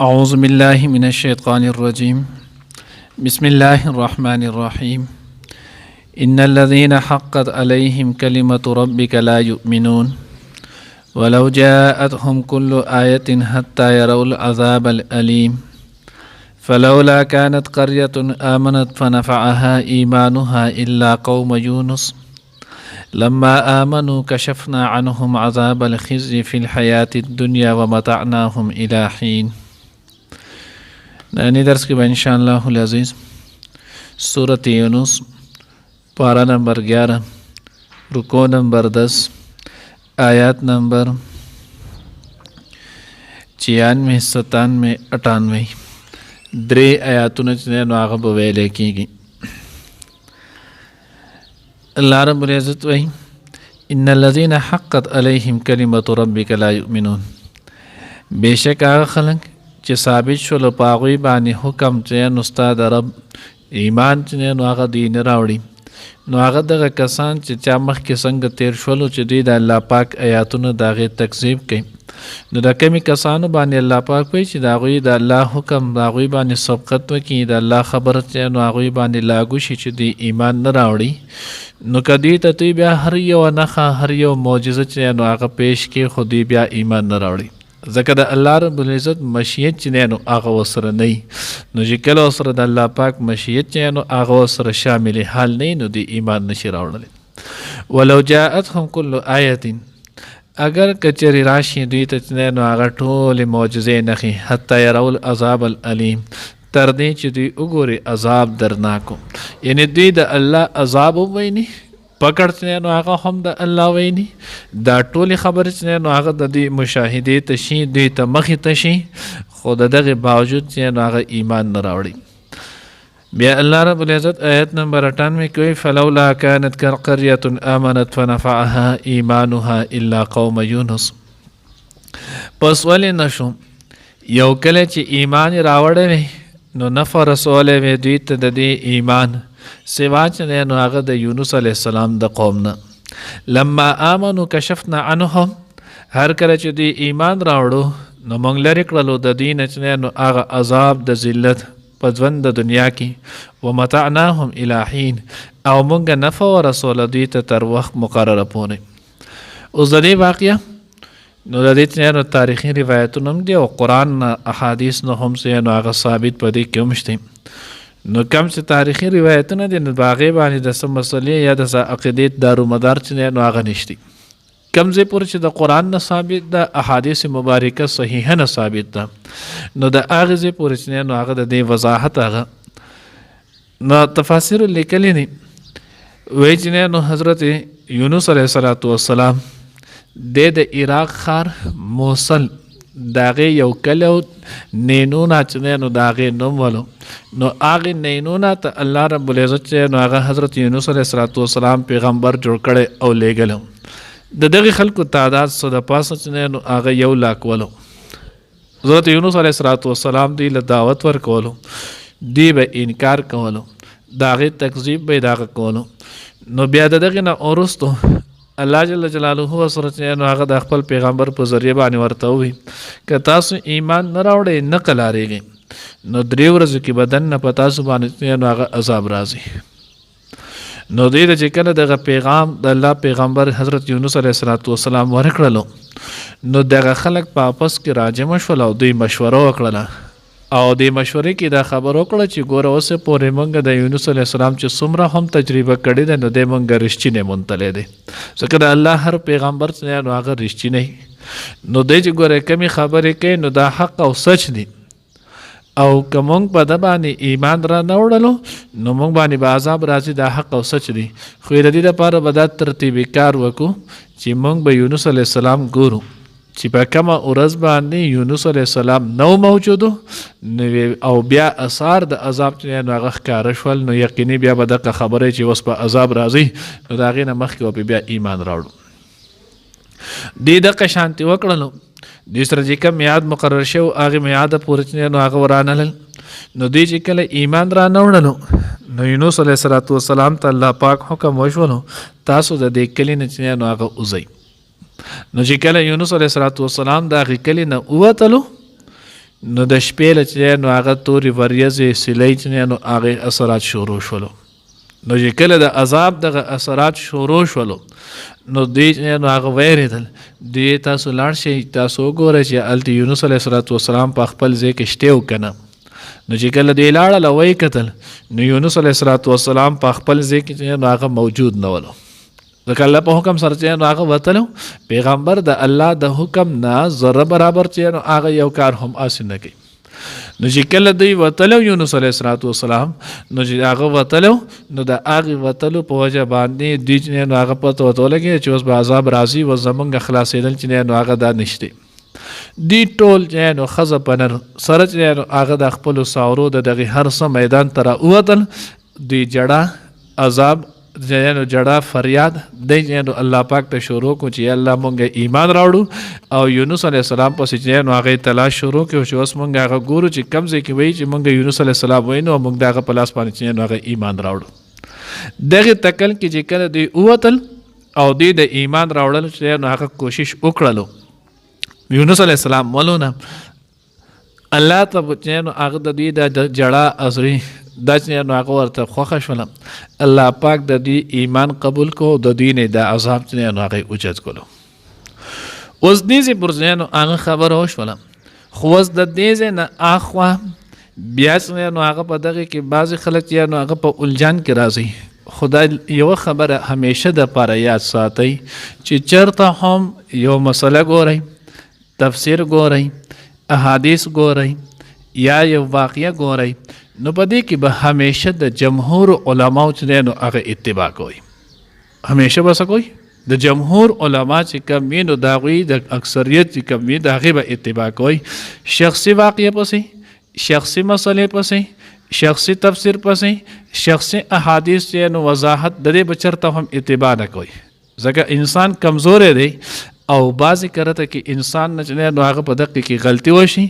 أعوذ بالله من الشيطان الرجيم بسم الله الرحمن الرحيم إن الذين حقت عليهم كلمة ربك لا يؤمنون ولو جاءتهم كل آية حتى يروا العذاب الأليم فلولا كانت قرية آمنت فنفعها إيمانها إلا قوم يونس لما آمنوا كشفنا عنهم عذاب الخزي في الحياة الدنيا ومتعناهم إلى حين. نانی درس کی با انشاءاللہ العزیز سورۃ یونس پارہ نمبر 11 رکوع نمبر 10 آیات نمبر 96 97 98 درې آیاتونه چې نو هغه به ویلې کېږي. الله رب العزت وایي ان الذين حقت عليهم كلمة ربك لا يؤمنون، بېشک هغه خلک چې ثابت شول په هغوی باندې حکم چې نو ستا د رب ایمان چې نو هغه دوی نه راوړي، نو هغه دغه کسان چې چا مخکې څنګه تیر شولو چې دوی د الله پاک آیاتونه د هغې تکذیب کوي، نو د کمی کسانو باندې الله پاک وایي چې د هغوی د الله حکم د هغوی باندې سبقت وکړي، د الله خبره چې نو هغوی باندې لاګو شي چې دوی ایمان نه راوړي، نو که دوی ته دوی بیا هر یو نښه هر یو معجزه چې نو هغه پیش کړي خو دوی بیا ایمان نه راوړي، ځکه د الله رب العزت مشیت چې نو هغه ورسره نه وي، نو چې کله ورسره د الله پاک مشیت چې نو هغه ورسره شامل حال نه نو دوی ایمان نشي راوړلی. ولو جاءتهم كل آیة، اگر کچری راشي دوی ته نو هغه ټولې معجزې نښې حتی یروا العذاب العلیم، تر دې چې دوی وګوري عذاب درناکو، یعنی دوی د الله عذاب وویني، پکړ چې نو هغه هم د الله ویني، دا ټولې خبرې چې نو هغه د دوی مشاهدې ته شي، دوی ته مخې ته شي، خو د دغې باوجود چې نو هغه ایمان نه راوړي. بیا الله رب العزت آیت نمبر 98 کوي فلولا كانت قرية آمنت فنفعها ایمانها الا قوم یونس، پس ولې نشو یو کله چې ایمان راوړی نو نفع رسولی وی دوی ته د دې ایمان سوا چې نو هغه د یونس علیه السلام د قوم نه. لما آمنو کشفنا عنهم، هر کله چې دوی ایمان راوړو نو موږ لرې کړلو د دوی نه چې نو هغه عذاب د ذلت په ژوند د دنیا کې، ومتعناهم الی حین، او موږ نفع ورسوله دوی ته تر وخت مقرره پورې. اوس د دې واقعه نو د دې چې نو تاریخي روایتونه هم دي او قرآن احادیث نه هم چې نو هغه ثابت په دې کې هم شته، نو کم چې تاریخي روایتونه دي نو په هغې باندې د څه مسلې یا د څه عقیدې دارومدار چې نو هغه نشته، کم ځای پورې چې د قرآن نه ثابت ده، احادیث مبارکه صحیحه نه ثابت ده، نو د هغې ځای پورې چې نو هغه د دې وضاحت هغه نو تفاسیر لیکلي دي، وایي چې نو حضرت یونس علیه السلام د عراق ښار موصل د هغې یو کلی و نینونا چې نو د هغې نوم ولو، نو هغې نینونا ته الله رب العزت چې نو هغه حضرت یونس علیه السلام پیغمبر جوړ کړی او لیږلی، د دغې خلکو تعداد څه د پاسه چې نو هغه 1 لاک ولو. حضرت یونس علیه السلام دوی له دعوت ورکولو، دوی به انکار کولو، د هغې تکذیب به یې د هغه کولو، نو بیا د دغې نه وروستو الله جل جلاله ورسره چې نو هغه د خپل پیغمبر په ذریعه باندې ورته ووایي که تاسو ایمان نه راوړئ نه قلاریږئ نو 3 ورځو کې به دننه په تاسو باندې نو هغه عذاب راځي. نو دوی ته چې کله دغه پیغام د الله پیغمبر حضرت یونس علیه السلام ورکړلو نو دغه خلک په آپس کې راجمع شول او دوی مشوره وکړله، او د مشورې کې دا خبر وکړه چې ګوره اوسه پورې موږ د یونس علیه السلام چې څومره هم تجربه کړې ده نو دی موږ رښتینی مونتلی دی، ځکه د الله هر پیغمبر چې نو هغه رښتینی، نو دی چې ګوره کمې خبرې کوي نو دا حق او سچ دی، او که موږ په ده باندې ایمان را نه وړلو نو موږ باندې به عذاب راځي، دا حق او سچ دی، خو د دې لپاره به دا ترتیبي کار وکړو چې موږ به یونس علیه السلام ګورو چې په کومه ورځ باندې یونس علیه السلام نو موجودو او بیا اثار د عذاب چې نو هغه ښکاره شول، نو یقیني بیا به دغه خبره چې اوس په عذاب راځي نو د هغې نه مخکې به بیا ایمان راوړو. دوی دغه شانتې وکړلو، دوی سره چې کوم میعاد مقرر شوی هغې میعاده پورې چې نو هغه ورانلل، نو دوی چې کله ایمان را نه وړلو نو یونس علیه السلام ته الله پاک حکم وشولو تاسو د دې کلي نه چې نو هغه وځئ. نو چې کله یونس علیه السلام د هغې کلي نه ووتلو نو د شپې چې نو هغه تورې وریځې سیلۍ چې نو هغې اثرات شروع شولو. نو چې کله د عذاب دغه اثرات شروع شولو نو دوی چې نو هغه ویرېدل. دوی تاسو لاړ شئ تاسو وګورئ چې هلته یونس علیه السلام په خپل ځای کې شته او که نه. نو چې کله دوی لاړل او ویې کتل نو یونس علیه السلام په خپل ځای کې چې نو هغه موجود نه ولو. ځکه الله په حکم سره چې نو هغه وتلو. پیغمبر د الله د حکم نه ذره برابر چې نو هغه یو کار هم هسې نه کوي. نو چې کله دوی وتلو یونس علیه السلام نو چې هغه وتلو نو د هغې وتلو په وجه باندې دوی چې نو هغه پته ورته ولګېده چې اوس به عذاب راځي اوس زمونږ خلاصېدل چې نو هغه دا نشته. دوی ټول چې نو ښځه په نر سره چې نو هغه د خپلو ساورو د دغې هر څه میدان ته راووتل. دوی جړه عذاب نو جړه فریاد دی چې نو الله پاک ته شروع کړو چې الله مونږ ایمان راوړو. او یونس علیه السلام پسې چې نو هغې تلاش شروع کړو چې اوس مونږ هغه ګورو چې کوم ځای کې وایي چې مونږ یونس علیه السلام وایي نو مونږ د هغه په لاس باندې چې نو هغه ایمان راوړو. دغې تکل کې چې کله دوی ووتل او دوی د ایمان راوړلو چې نو هغه کوشش وکړلو یونس علیه السلام ولونه الله ته چې نو هغه د دوی د جړه ازري دا چې نو هغه ورته خوښه شوله. الله پاک د دوی ایمان قبول کو د دوی نه د عذاب چې نو هغې اوچت کړلو. اوس دې ځای پر ځای نو هغه خبره وشوله. خو اوس د دې ځای نه اخوا بیا چې نو هغه په دغې کې بعضې خلک چې نو هغه په الجان کې راځي. خدای یوه خبره همیشه دپاره یاد ساتئ چې چېرته هم یو مسله ګورئ تفسیر ګورئ احادیث ګورئ یا یو واقعه ګورئ نو په دې کې به همیشه د جمهور علماو چې دی نو هغه اتباع کوئ. همیشه به څه کوئ د جمهور علما چې کوم وي نو د هغوی د اکثریت چې کوم وي د هغې به اتباع کوئ. شخصي واقعه پسې شخصي مسلې پسې شخصي تفسیر پسې شخصي احادیث چې نو وضاحت د دې به چېرته هم اتباع نه کوئ. ځکه انسان کمزوری دی او بعضې کرته کې انسان نه چې نو هغه په دقیقه کې غلطي وشي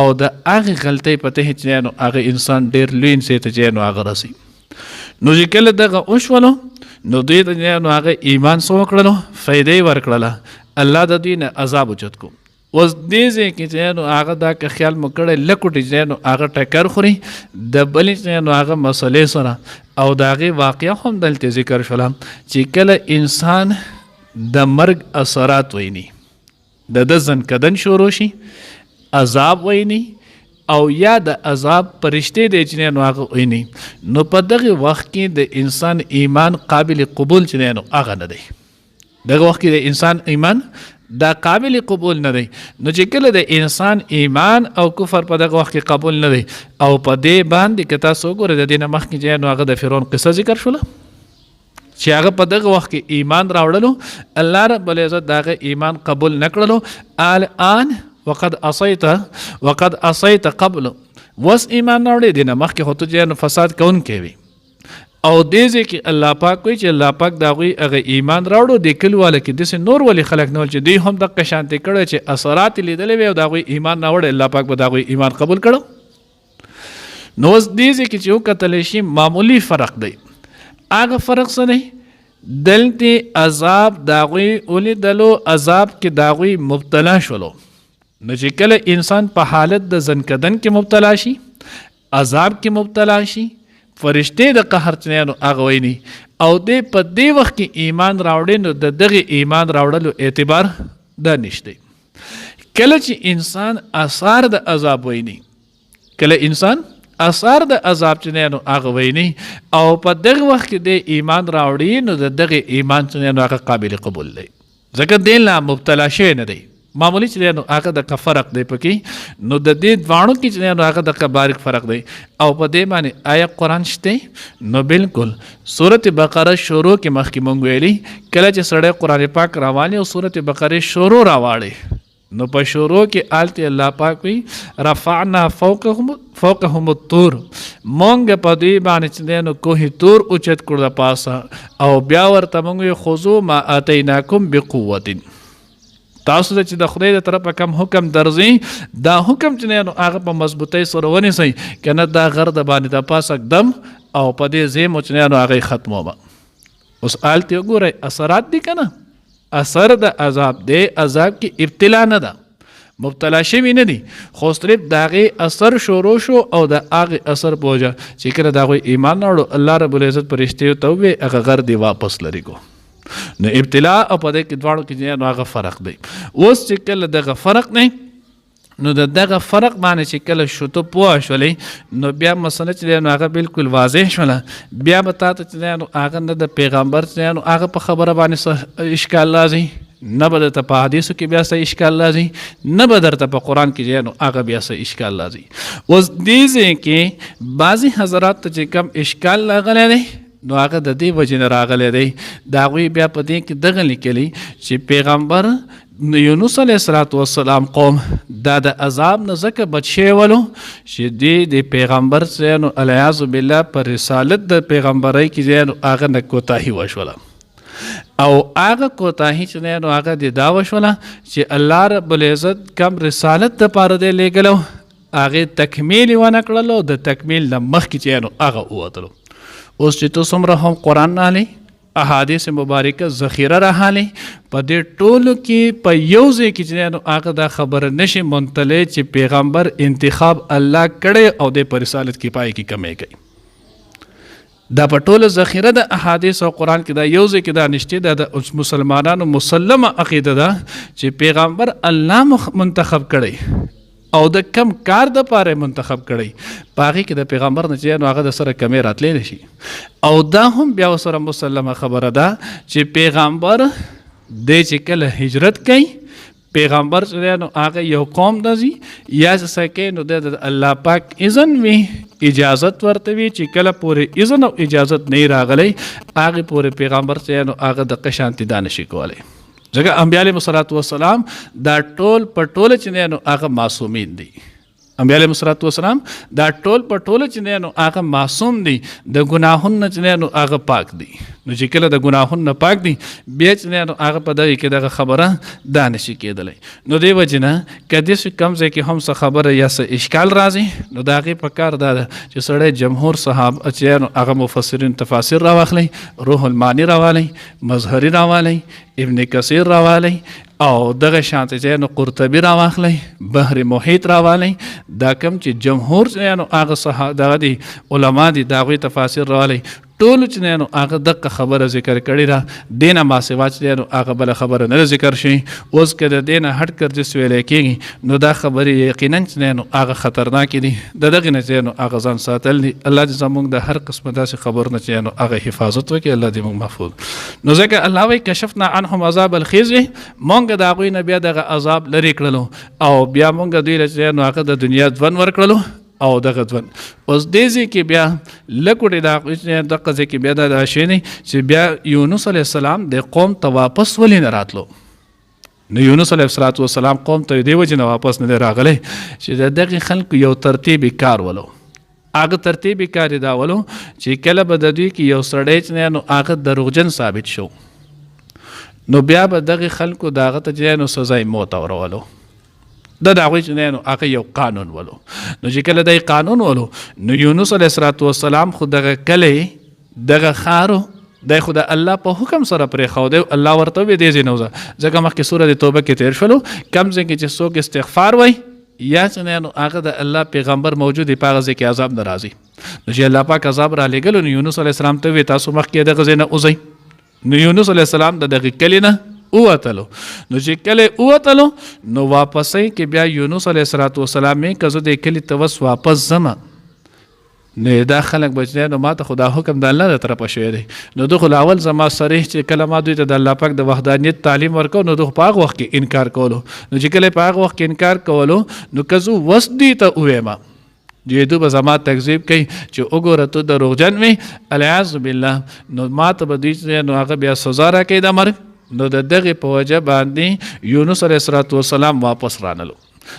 او د هغې غلطۍ په تحت چې نو هغه انسان ډېر لوی انسۍ ته چې نو هغه رسي. نو چې کله دغه وشولو نو دوی ته نو هغه ایمان څه وکړلو فایده یې ورکړله. الله د دوی نه عذاب اوچت کو. اوس دې ځای کې چې نو هغه دا که خیال مو کړی لکوټې چې نو هغه ټکر خوري د بلې چې نو هغه مسلې سره او د هغې واقعه هم دلته ذکر شوله چې کله انسان د مرګ اثرات ویني د زنکدن شروع شي عذاب ویني او یا د عذاب پرشتې دی چې نو هغه ویني نو په دغه وخت کې د انسان ایمان قابل قبول چې نو هغه نه دی. دغه وخت کې د انسان ایمان دا قابل قبول نه دی. نو چې کله د انسان ایمان او کفر په دغه وخت کې قبول نه دی او په دې باندې که تاسو وګورئ د دې نه مخکې چې نو هغه د فرعون قصه ذکر شوله چې هغه په دغه وخت کې ایمان راوړلو الله رب العزت د هغه ایمان قبول نه کړلو. الان وقد عصیت قبل وس ایمان راوړی دی نه مخکې خو ته چې فساد کوونکی وي او دې ځای کې الله پاک وایي چې الله پاک د هغوی هغه ایمان راوړو. دې کلیواله کې داسې نور ولې خلک نه ول چې دوی هم دغه شانتې کړی چې اثرات یې لیدلی وي او د هغوی ایمان راوړی الله پاک به د هغوی ایمان قبول کړو. نو اوس دې ځای کې چې وکتلی شي معمولي فرق دی. هغه فرق څه دی دلته عذاب د هغوی ولیدلو عذاب کې د هغوی مبتلا شولو. نو چې کله انسان په حالت د زنکدن کې مبتلا شي عذاب کې مبتلا شي فرشتې د قهر چې نو هغه ویني او دې په دې وخت کې ایمان راوړي نو د دغې ایمان راوړلو اعتبار دا نشته. کله چې انسان آثار د عذاب ویني کله انسان اثر د عذاب چې نو هغه ویني او په دغه وخت کې د ایمان راوړي نو د دغه ایمان چې نو هغه قابل قبول دی. ځکه دی لا مبتلا شوی نه دی معمولی چې نو هغه د فرق دی پکې نو د دې دواړو کې چې نو هغه د باریک فرق دی او په دې باندې آیا قرآن شته نو بالکل سورة بقره شروع کې مخکې مونږ ویلي کله چې سړی قرآن پاک راوالي او سورة بقره شروع راواړي نو په شروع کې آلته الله پاک وی رفعنا فوقهم الطور مونږ په دې باندې چې نو کوه تور اوچت کړو د پاسه او بیا ورته مونږ خذو ما اتیناکم بقوه تاسو چې د خدای د طرفه کم حکم درځي دا حکم چې نو هغه په مضبوطۍ سره ونیسئ کنه دا غر د باندې د پاسه دم او په دې ځای مو چې نو هغه ختمومه. اوس آلته وګورئ اثرات دي کنه اثر د عذاب دی عذاب کې ابتلا نه ده مبتلا شوي نه دي خو صرف د هغې اثر شروع شو او د هغې اثر په وجه چې کله د هغوی ایمان نه وړو الله رب العزت فرشتیو ته وویې هغه غر دې واپس لرې کو. نو ابتلا او په دې کې دواړو کې نو هغه فرق دی. اوس چې کله دغه فرق نه نو دغه فرق باندې چې کله شو ته پوه شولې نو بیا مسله چې دی نو هغه بالکل واضح شوله. بیا به تا ته چې دی نو هغه نه د پیغمبر چې دی نو هغه په خبره باندې څه اشکال راځي، نه به درته په حدیثو کې بیا څه اشکال راځي، نه به درته په قرآن کې چې نو هغه بیا څه اشکال راځي. اوس دې ځای کې بعضې حضرات ته چې کم اشکال راغلی دی نو هغه د دې وجې نه راغلی دی. د هغوی بیا په دې کې دغه لیکلي چې پیغمبر یونس علیه السلام قوم دا د عذاب نه ځکه بچ شوي ولو چې دې د پیغمبر چې نو الیاذ بالله پر رسالت د پیغمبرۍ کې نو هغه نه کوتاهي وشوله او هغه کوتاهي چې دی نو هغه د دا وشوله چې الله رب العزت کم رسالت دپاره دی لیږلو هغې تکمیل یې ونه کړلو، د تکمیل نه مخکې چې نو هغه ووتلو. اوس چې تو څومره هم قرآن رالی احادیث مبارکه ذخیره راحالی په دې ټولو کې په یو ځای کې چې نو هغه دا خبره نشي منتلی چې پیغمبر انتخاب الله کړی او د په رسالت کې پای کې کمی کوي. دا په ټوله ذخیره د احادیث او قرآن کې دا یو ځای کې دا نشته. دا د مسلمانانو مسلمه عقیده ده چې پیغمبر الله منتخب کړی او د کم کار د پاره منتخب کړی، په هغې کې د پیغمبر نه چې نو هغه د سره کمی راتلی نه شي. او دا هم بیا ورسره مسلمه خبره ده چې پیغمبر دی چې کله هجرت کوي پیغمبر چې نو هغه یو قوم ته ځي یا څه کوي نو د الله پاک اذن وي اجازت ورته وي چې کله پورې اذن او اجازت نه راغلی هغې پورې پیغمبر چې نو هغه د قشانتي دا نشي کولی. ځکه انبیا علیهم السلام دا ټول په ټوله چې دی نو هغه معصومین دي. انبیا علیهم السلام دا ټول په ټوله چې دی نو هغه معصوم دي، د ګناهونو نه چې دی نو هغه پاک دي. نو چې کله د ګناهونو نه پاک دي بیا چې دی نو هغه په دغه کې دغه خبره دا نشي کېدلی. نو دې وجې نه که داسې کم ځای کې هم څه خبره یا څه اشکال راځي نو د هغې په کار دا ده چې سړی جمهور صحابه چې نو هغه مفسرین تفاسیر راواخلی، روح المانی راوالی، مظهري راوالی، ابن کثیر راوالی او دغه شانته چې نو قرطبي راواخلی، بحر محیط راوالی. دا کم چې جمهور چې نو هغه صحابه دغه دي علما دي د هغوی تفاسیر راوالی ټولو چې نو هغه دغه خبره ذکر کړې ده. دې نه ما سوا چې نو هغه بله خبره نه ذکر شي. اوس که د دې نه هټ کر چې ویلی کېږي نو دا خبرې یقینا چې نو هغه خطرناکې دي. د دغې نه چې نو هغه ځان ساتل دي. الله دې زموږ د هر قسمه داسې خبر نه چې نو هغه حفاظت وکړي. الله دې موږ محفوظ. نو ځکه الله وایي کشفنا عنهم عذاب الخزي، موږ د هغوی نه بیا دغه عذاب لرې کړلو او بیا موږ دوی له چې نو هغه د دنیا ژوند ورکړلو او دغه ژوند. اوس دې ځای کې بیا لکوټې دغه ځای کې بیا دا شی دی چې بیا یونس علیه السلام د قوم ته واپس ولې نه راتلو. نو یونس علیه السلام قوم ته دې وجې نه واپس نه دی راغلی چې د دغې خلکو یو ترتیبي کار ولو. هغه ترتیبي کار یې دا ولو چې کله به د دوی کې یو سړی چې نو هغه دروغجن ثابت شو نو بیا به دغې خلکو د هغه ته چې نو سزای موت اورولو. د هغوی چې نو هغه یو قانون ولو. نو چې کله دی قانون ولو نو یونس علیه السلام خو دغه کلی دغه ښارو دی خو د الله په حکم سره پرېښودی. الله ورته وویل دې ځای نه وځه. ځکه مخکې سورة توبه کې تیر شولو کم ځای کې چې څوک استغفار وایي یا چې نو هغه د الله پیغمبر موجود دی په هغه ځای کې عذاب نه راځي. نو چې الله پاک عذاب رالیږلو نو یونس علیه السلام ته وویل تاسو مخکې دغه ځای نه وځئ. نو یونس علیه السلام د دغې کلي نه ووتلو. نو چې کله ووتلو نو واپسۍ کې بیا یونس علیه السلام که زه د کلي ته وس واپس ځمه نو دا خلک به چې نو ما ته خو دا حکم د الله د طرفه شوی دی. نو ده خو له اول زما صریح چې کله ما دوی ته د الله پاک د وحدانیت تعلیم ورکو نو ده خو په هغه وخت کې انکار کولو. نو چې کله په هغه وخت کې انکار کولو نو که زه وس دوی ته وویمه دوی به زما تکذیب کوي چې وګوره ته دروغجن وې الیاذ بالله نو ما ته به دوی نو هغه بیا سزا راکوي د مرګ. نو د دغې په وجه باندې یونس علیه السلام واپس رانلو.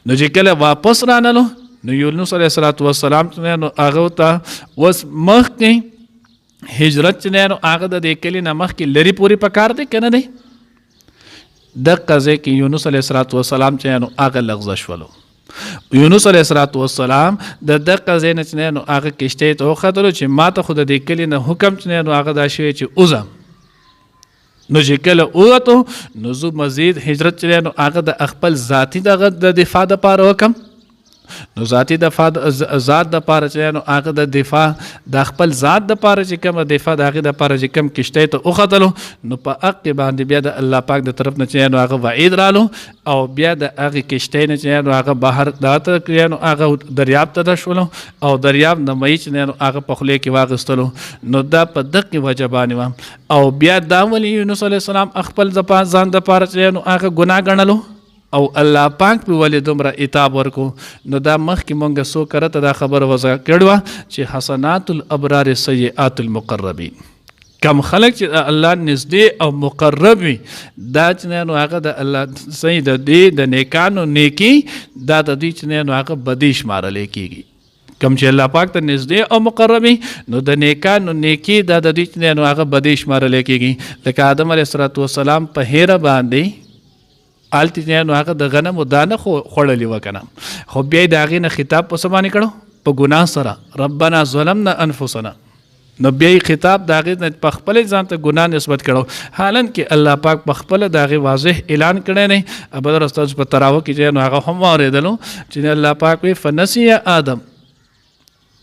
نو چې کله واپس رانلو نو یونس علیه السلام نو هغه ته اوس مخکې هجرت چې نو هغه د دې کلي نه مخکې لرې پورې پکار دی که نه دی. دغه ځای کې یونس علیه السلام چې نو هغه لغزه شولو. یونس علیه السلام د دغه ځای نه چې نو هغه کشتۍ ته وختلو چې ما ته خو د دې کلي نه حکم چې نو هغه دا شوی چې وځم. نو چې کله ووتو نو زه مزید هجرت چې نو هغه د خپل ذاتي دغه د دفاع دپاره وکم نو ذاتي ذات د پاره چې نو هغه د دفاع د خپل ذات د پاره چې کوم دفاع د هغه د پاره چې کوم کشته ته وختلو نو په حق باندې بیا د الله پاک د طرف نه چې نو هغه وعید رالو او بیا د هغه کشته نه چې نو هغه بهر داته کړي نو هغه دریاب ته شولو او دریاب نه مې چې نو هغه په خله کې واغستلو نو دا په دقه وجبانه او بیا دا ولی یونس علی السلام خپل ځان د پاره چې نو هغه ګناه ګڼلو او الله پاک په ولې دومره عتاب ورکو نو دا مخکې مونږ سو کرته دا خبر وضع کړو چې حسنات الابرار سیئات المقربین کم خلق چې الله نږدې او مقرب وي دا چې نو هغه د الله سید د نیکانو نیکی دا د دې چې نو هغه بدی شمارل کیږي کم چې الله پاک ته نږدې او مقرب وي نو د نیکانو نیکی دا د دې چې نو هغه بدی شمارل کیږي لکه آدم علیه السلام په هیره باندې آلتی نو هغه د غنمو دانه خوړلی وکنه خو بیا د هغې نه خطاب په څه باندې کړو په ګناه سره ربنا ظلمنا انفسنا نو بیا خطاب د هغې نه په خپل ځان ته ګناه نسبت کړو حالان کې الله پاک په خپل د هغې واضح اعلان کړی نه ابدر استاذ په تراوه کې چې نو هغه هم واورېدلو چې الله پاک وی فنسی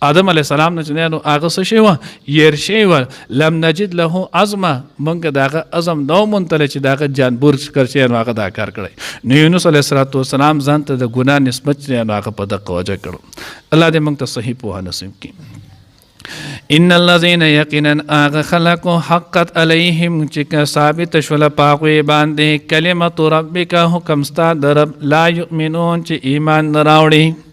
آدم علیه السلام نه چې نو هغه څه شی وه ير شی وه لم نجد له عظمه مونږ د هغه عظم نو منتله چې د هغه جانبور کر چې نو هغه دا کار کړی نو یونس علیه السلام ځان ته د ګناه نسبت چې نو هغه په دقه وجه کړو الله دې مونږ ته صحیح پوهه نصیب کړي ان الذين يقينا اغ خلقوا حقت عليهم چې ثابت شول پاغوي باندې کلمت ربک حکم ستا درب لا يؤمنون چې ایمان نه راوړي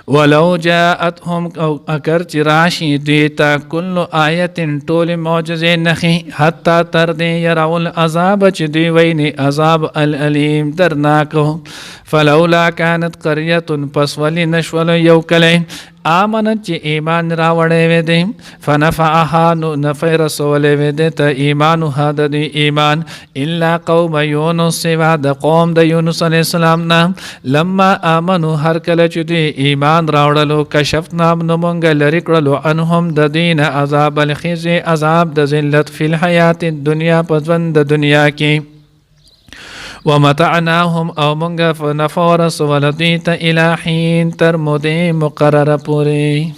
ولو جاءتهم او اگر چراشی دیتا کل آیت طول معجزه نخی حتی تر دی یراول عذاب چی دی وینی عذاب العلیم درناکو فلولا كانت قرية پس ولی نشول یو کلی آمنت چی ایمان راوڑے وی دی فنفعها نفع رسولے وی دی تا ایمانها دا دی ایمان الا قوم یونس سوا دا قوم دا یونس علیہ السلام نا لما آمنو هر کل چی دی ایمان راوڑلو کشفنا نمونگ لرکڑلو انهم دا دین عذاب الخزی عذاب دا ذلت فی الحیات الدنیا پزوند دنیا کی ومتعناهم او منغا فنفورس ولدیت الى حین تر مدی مقرر پوری